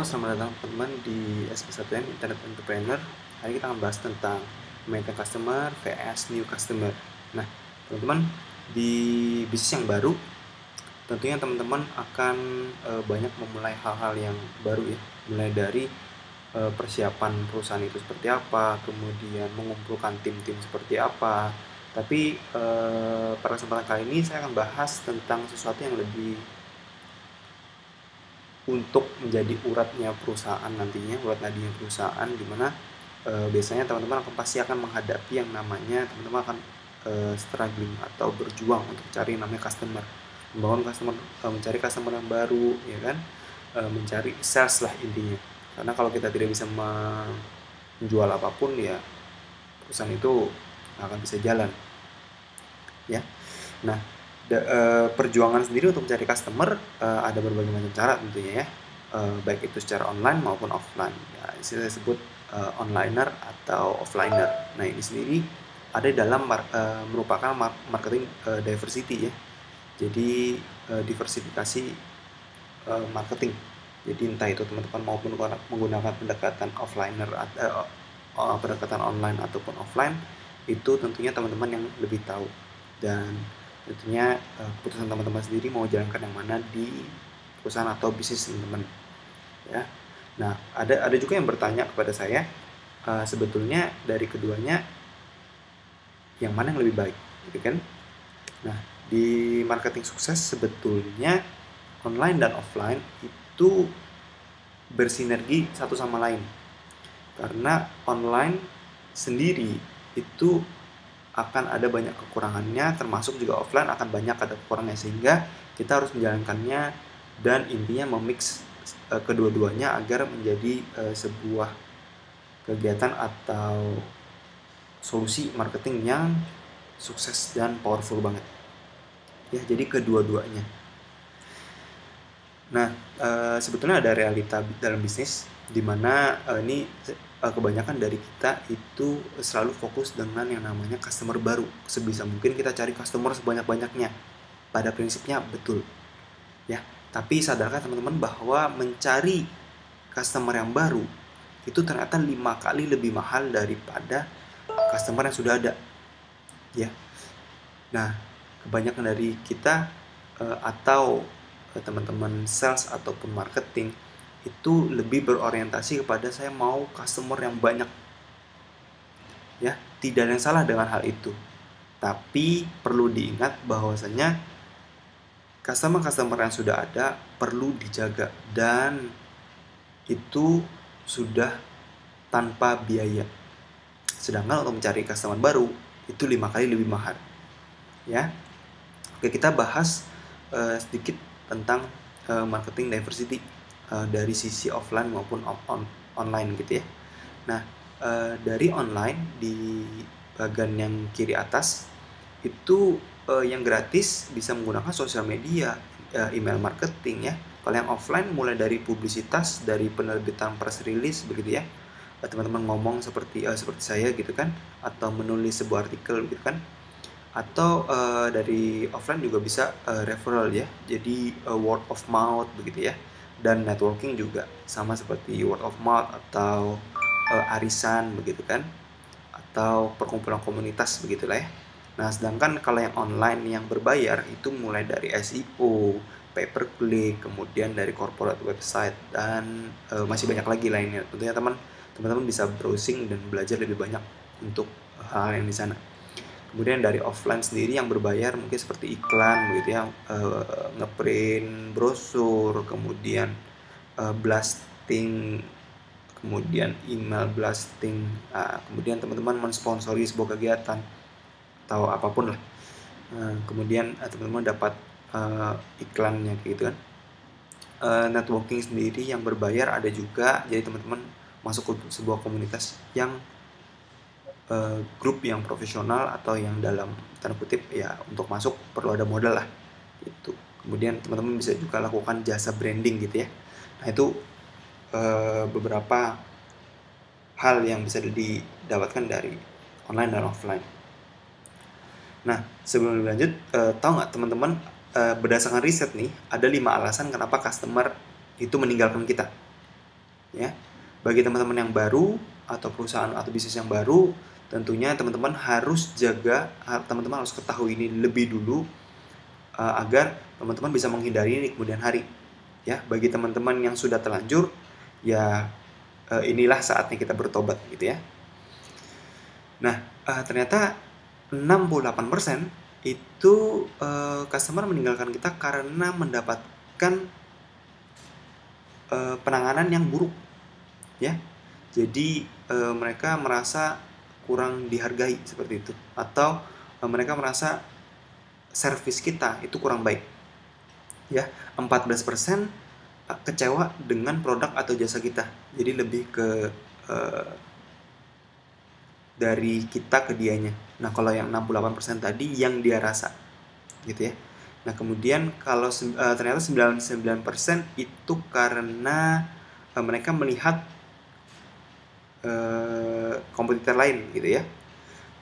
selamat datang teman-teman di SP1N Internet Entrepreneur. Hari ini kita akan bahas tentang maintain customer vs new customer. Nah, teman-teman, di bisnis yang baru, tentunya teman-teman akan banyak memulai hal-hal yang baru ya. Mulai dari persiapan perusahaan itu seperti apa, kemudian mengumpulkan tim-tim seperti apa. Tapi pada kesempatan kali ini saya akan bahas tentang sesuatu yang lebih untuk menjadi uratnya perusahaan nantinya, urat nadinya perusahaan, di mana biasanya teman-teman pasti akan menghadapi yang namanya teman-teman akan struggling atau berjuang untuk cari namanya customer, membangun customer, mencari customer yang baru, ya kan, mencari sales lah intinya. Karena kalau kita tidak bisa menjual apapun, ya perusahaan itu nggak akan bisa jalan, ya. Nah, perjuangan sendiri untuk mencari customer ada berbagai macam cara tentunya ya, baik itu secara online maupun offline. Ya, saya sebut onliner atau offliner. Nah, ini sendiri ada dalam merupakan marketing diversity ya. Jadi diversifikasi marketing. Jadi entah itu teman-teman maupun menggunakan pendekatan offliner atau pendekatan online ataupun offline, itu tentunya teman-teman yang lebih tahu, dan tentunya keputusan teman-teman sendiri mau jalankan yang mana di perusahaan atau bisnis teman-teman ya. Nah, ada juga yang bertanya kepada saya, sebetulnya dari keduanya yang mana yang lebih baik, gitu kan? Nah, di marketing sukses sebetulnya online dan offline itu bersinergi satu sama lain, karena online sendiri itu akan ada banyak kekurangannya, termasuk juga offline akan banyak ada kekurangannya, sehingga kita harus menjalankannya dan intinya memix kedua-duanya agar menjadi sebuah kegiatan atau solusi marketing yang sukses dan powerful banget ya. Jadi kedua-duanya. Nah, sebetulnya ada realita dalam bisnis di mana ini kebanyakan dari kita itu selalu fokus dengan yang namanya customer baru. Sebisa mungkin kita cari customer sebanyak-banyaknya. Pada prinsipnya betul, ya. Tapi sadarkah teman-teman bahwa mencari customer yang baru itu ternyata 5 kali lebih mahal daripada customer yang sudah ada, ya. Nah, kebanyakan dari kita atau teman-teman sales ataupun marketing itu lebih berorientasi kepada saya mau customer yang banyak, ya. Tidak ada yang salah dengan hal itu, tapi perlu diingat bahwasanya customer yang sudah ada perlu dijaga, dan itu sudah tanpa biaya. Sedangkan untuk mencari customer baru itu 5 kali lebih mahal, ya. Oke, kita bahas sedikit tentang marketing diversity dari sisi offline maupun online gitu ya. Nah, dari online di bagian yang kiri atas itu yang gratis bisa menggunakan sosial media, email marketing ya. Kalau yang offline mulai dari publisitas, dari penerbitan press release begitu ya. Teman-teman ngomong seperti saya gitu kan, atau menulis sebuah artikel gitu kan. Atau dari offline juga bisa referral ya, jadi word of mouth begitu ya. Dan networking juga sama seperti word of mouth atau arisan begitu kan, atau perkumpulan komunitas begitulah ya. Nah, sedangkan kalau yang online yang berbayar itu mulai dari SEO, pay per click, kemudian dari corporate website, dan masih banyak lagi lainnya. Tentunya teman-teman bisa browsing dan belajar lebih banyak untuk hal yang di sana. Kemudian dari offline sendiri yang berbayar mungkin seperti iklan begitu ya, ngeprint brosur, kemudian blasting, kemudian email blasting, kemudian teman-teman mensponsori sebuah kegiatan atau apapun lah, kemudian teman-teman dapat iklannya kayak gitu kan. Networking sendiri yang berbayar ada juga, jadi teman-teman masuk ke sebuah komunitas yang grup yang profesional atau yang dalam tanda kutip ya, untuk masuk perlu ada modal lah itu. Kemudian teman-teman bisa juga lakukan jasa branding gitu ya. Nah, itu beberapa hal yang bisa didapatkan dari online dan offline. Nah, sebelum lanjut, tahu nggak teman-teman, berdasarkan riset nih, ada 5 alasan kenapa customer itu meninggalkan kita. ya. Bagi teman-teman yang baru atau perusahaan atau bisnis yang baru, tentunya teman-teman harus teman-teman harus ketahui ini lebih dulu agar teman-teman bisa menghindari ini kemudian hari. Ya, bagi teman-teman yang sudah terlanjur, ya inilah saatnya kita bertobat gitu ya. Nah, ternyata 68% itu customer meninggalkan kita karena mendapatkan penanganan yang buruk, ya. Jadi mereka merasa kurang dihargai seperti itu, atau mereka merasa servis kita itu kurang baik, ya. 14% kecewa dengan produk atau jasa kita. Jadi lebih ke dari kita ke dianya. Nah, kalau yang 68% tadi yang dia rasa, gitu ya. Nah, kemudian kalau ternyata 99% itu karena mereka melihat kompetitor lain gitu ya.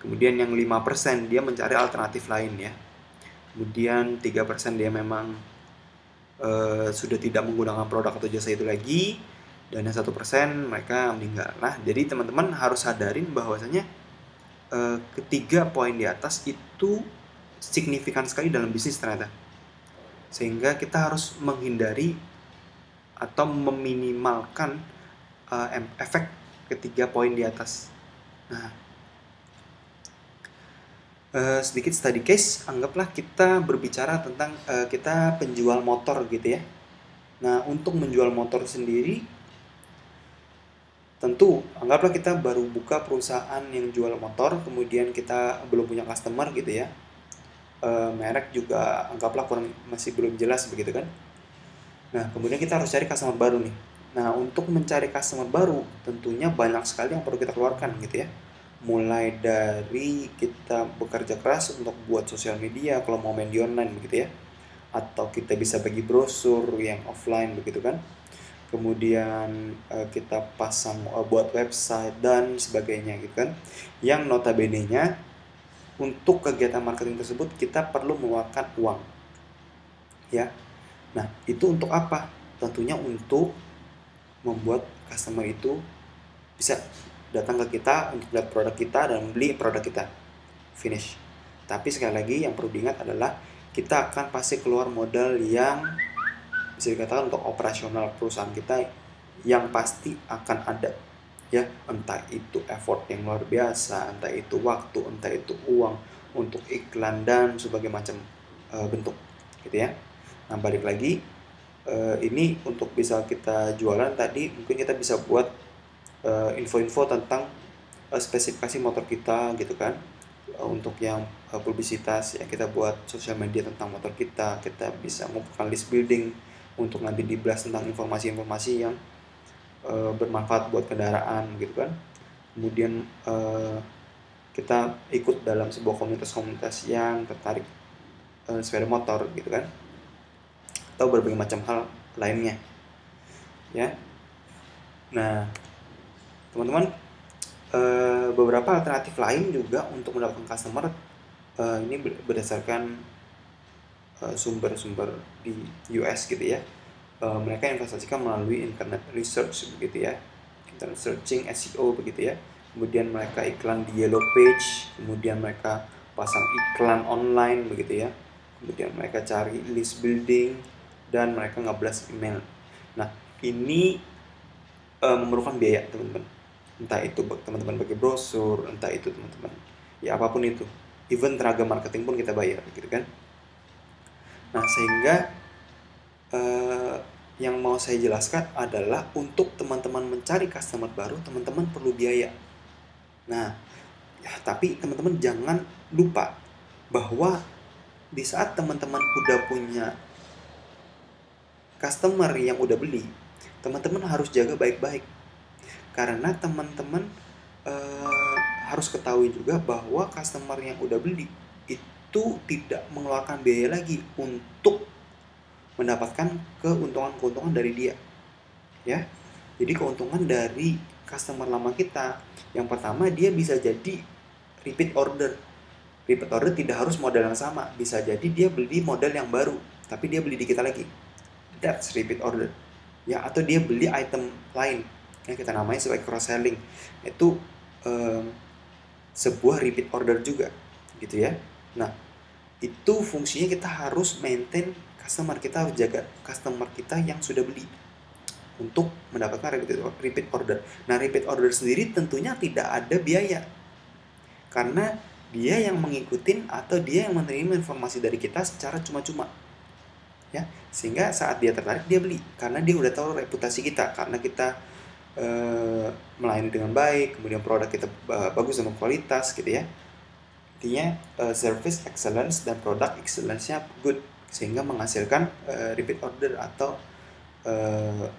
Kemudian yang 5% dia mencari alternatif lain ya. Kemudian 3% dia memang sudah tidak menggunakan produk atau jasa itu lagi. Dan yang 1% mereka meninggal. Nah, jadi teman-teman harus sadarin bahwasanya ketiga poin di atas itu signifikan sekali dalam bisnis ternyata. Sehingga kita harus menghindari atau meminimalkan efek ketiga poin di atas. Nah, sedikit study case, anggaplah kita berbicara tentang kita penjual motor gitu ya. Nah, untuk menjual motor sendiri, tentu anggaplah kita baru buka perusahaan yang jual motor, kemudian kita belum punya customer gitu ya. Merek juga anggaplah masih belum jelas begitu kan. Nah, kemudian kita harus cari customer baru nih. Nah, untuk mencari customer baru tentunya banyak sekali yang perlu kita keluarkan gitu ya. Mulai dari kita bekerja keras untuk buat sosial media kalau mau main di online begitu ya. Atau kita bisa bagi brosur yang offline begitu kan. Kemudian kita pasang buat website dan sebagainya gitu kan. Yang notabene-nya untuk kegiatan marketing tersebut kita perlu mengeluarkan uang. Ya. Nah, itu untuk apa? Tentunya untuk membuat customer itu bisa datang ke kita untuk lihat produk kita dan beli produk kita. Finish. Tapi sekali lagi yang perlu diingat adalah kita akan pasti keluar modal yang bisa dikatakan untuk operasional perusahaan kita yang pasti akan ada, ya, entah itu effort yang luar biasa, entah itu waktu, entah itu uang untuk iklan dan sebagainya macam bentuk gitu ya. Nah, balik lagi ini untuk bisa kita jualan tadi mungkin kita bisa buat info-info tentang spesifikasi motor kita gitu kan. Untuk yang publisitas ya kita buat sosial media tentang motor kita bisa mengumpulkan list building untuk nanti dibahas tentang informasi-informasi yang bermanfaat buat kendaraan gitu kan. Kemudian kita ikut dalam sebuah komunitas-komunitas yang tertarik sepeda motor gitu kan, atau berbagai macam hal lainnya ya. Nah, teman-teman, beberapa alternatif lain juga untuk mendapatkan customer ini berdasarkan sumber-sumber di US gitu ya. Mereka investasikan melalui internet research begitu ya, internet searching, SEO begitu ya. Kemudian mereka iklan di Yellow Page, kemudian mereka pasang iklan online begitu ya. Kemudian mereka cari list building dan mereka ngeblas email. Nah, ini memerlukan biaya teman-teman. Entah itu teman-teman bagi brosur, entah itu teman-teman ya apapun itu. Even tenaga marketing pun kita bayar gitu kan. Nah, sehingga yang mau saya jelaskan adalah untuk teman-teman mencari customer baru, teman-teman perlu biaya. Nah, ya, tapi teman-teman jangan lupa bahwa di saat teman-teman udah punya customer yang udah beli, teman-teman harus jaga baik-baik. Karena teman-teman harus ketahui juga bahwa customer yang udah beli itu tidak mengeluarkan biaya lagi untuk mendapatkan keuntungan-keuntungan dari dia, ya. Jadi keuntungan dari customer lama kita, yang pertama dia bisa jadi repeat order. Repeat order tidak harus model yang sama, bisa jadi dia beli model yang baru, tapi dia beli di kita lagi. That's repeat order, ya. Atau dia beli item lain, Ya, kita namanya sebagai cross selling. Itu sebuah repeat order juga gitu ya. Nah, itu fungsinya kita harus maintain customer, kita harus jaga customer kita yang sudah beli untuk mendapatkan repeat order. Nah, repeat order sendiri tentunya tidak ada biaya karena dia yang mengikuti atau dia yang menerima informasi dari kita secara cuma-cuma, ya, sehingga saat dia tertarik dia beli karena dia udah tahu reputasi kita, karena kita melayani dengan baik, kemudian produk kita bagus sama kualitas gitu ya. Intinya service excellence dan product excellence-nya good, sehingga menghasilkan repeat order atau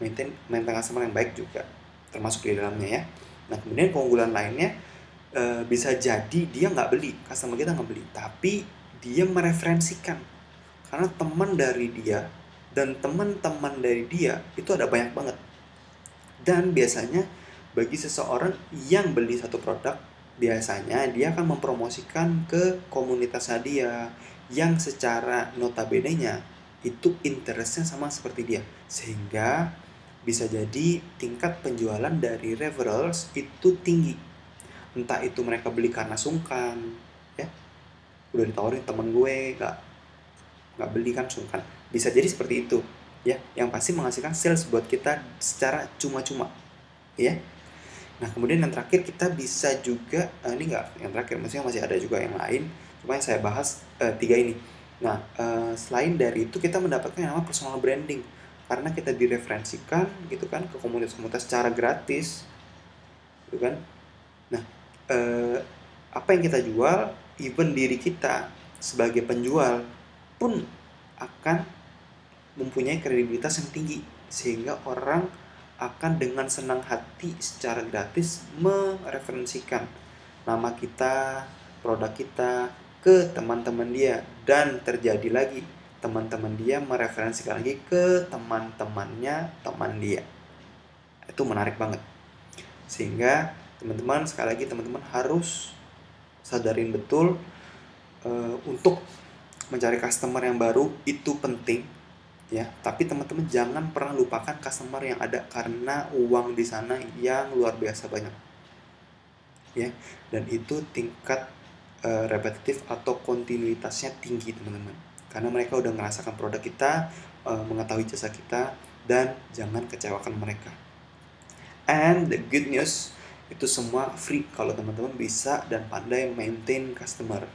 maintain customer yang baik juga termasuk di dalamnya ya. Nah, kemudian keunggulan lainnya bisa jadi dia nggak beli, customer kita nggak beli, tapi dia mereferensikan karena teman dari dia dan teman-teman dari dia itu ada banyak banget. Dan biasanya bagi seseorang yang beli satu produk, biasanya dia akan mempromosikan ke komunitasnya dia yang secara notabene-nya itu interestnya sama seperti dia, sehingga bisa jadi tingkat penjualan dari referrals itu tinggi. Entah itu mereka beli karena sungkan, ya, udah ditawarin temen gue nggak beli kan sungkan, bisa jadi seperti itu ya, yang pasti menghasilkan sales buat kita secara cuma-cuma ya. Nah, kemudian yang terakhir kita bisa juga ini nggak yang terakhir, maksudnya masih ada juga yang lain, cuma yang saya bahas 3 ini. Nah, selain dari itu kita mendapatkan yang namanya personal branding karena kita direferensikan gitu kan ke komunitas-komunitas secara gratis gitu kan. Nah, apa yang kita jual, even diri kita sebagai penjual pun akan mempunyai kredibilitas yang tinggi, sehingga orang akan dengan senang hati secara gratis mereferensikan nama kita, produk kita ke teman-teman dia, dan terjadi lagi teman-teman dia mereferensikan lagi ke teman-temannya teman dia. Itu menarik banget, sehingga teman-teman, sekali lagi teman-teman harus sadarin betul untuk mencari customer yang baru itu penting ya, tapi teman-teman jangan pernah lupakan customer yang ada karena uang di sana yang luar biasa banyak ya, dan itu tingkat repetitif atau kontinuitasnya tinggi teman-teman, karena mereka udah merasakan produk kita, mengetahui jasa kita, dan jangan kecewakan mereka. And the good news, itu semua free kalau teman-teman bisa dan pandai maintain customer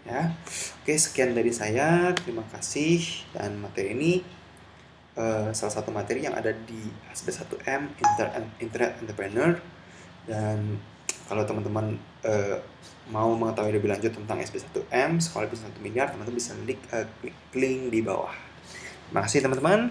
ya. Oke, sekian dari saya, terima kasih. Dan materi ini salah satu materi yang ada di SB1M Internet Entrepreneur. Dan kalau teman-teman mau mengetahui lebih lanjut tentang SB1M Sekolah Bisnis 1 Miliar, teman-teman bisa klik link di bawah. Terima kasih teman-teman.